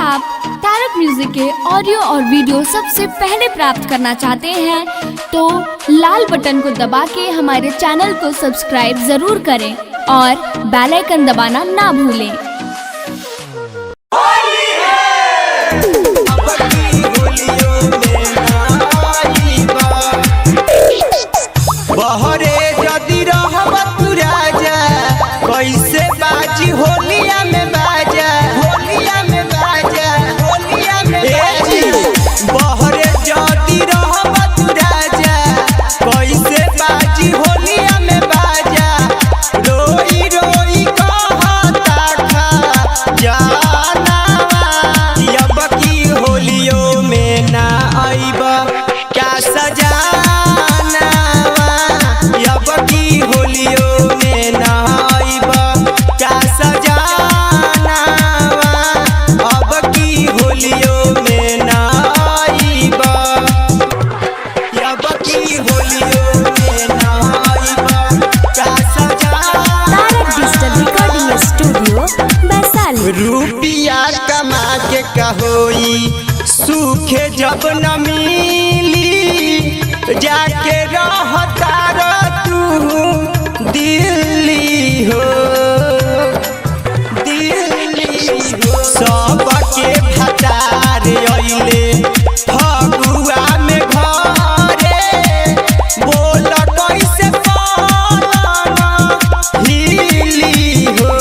आप तारक म्यूजिक के ऑडियो और वीडियो सबसे पहले प्राप्त करना चाहते हैं तो लाल बटन को दबा के हमारे चैनल को सब्सक्राइब जरूर करें और बेल आइकन दबाना ना भूलें। कैसे बाजी होलिया में बाजा, होलिया में बाजा, होलिया में बाजी बहरे जदी रहबा तू राजा। कैसे बाजी होलिया में बाजा, रोई रोई कहता खा जाना। अब की होलियो में ना आइबा क्या सजाना, अब की होलियो में ना रुपिया कमा के कहोई सूखे जब न मिली, जाके रहता तू दिल्ली हो, दिल्ली हो। सबके भतार अइले फगुआ में घरे, बोल कैसे पालना हिली हो।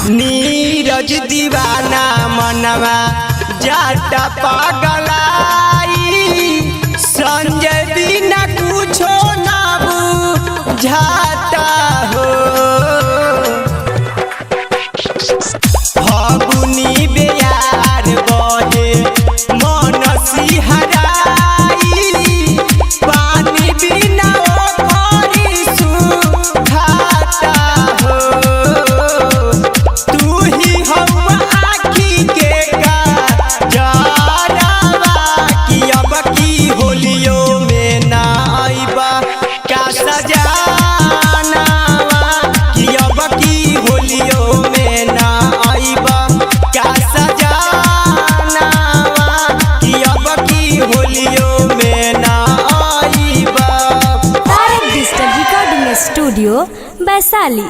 नीरज दीवाना मनवा जाटा पागलाई, संजय बिना कुछो ना बुझाता हो। फगुनी बेयार बहे मन सिहराई, पानी बिना ओखरी सुखाता हो। स्टूडियो वैशाली।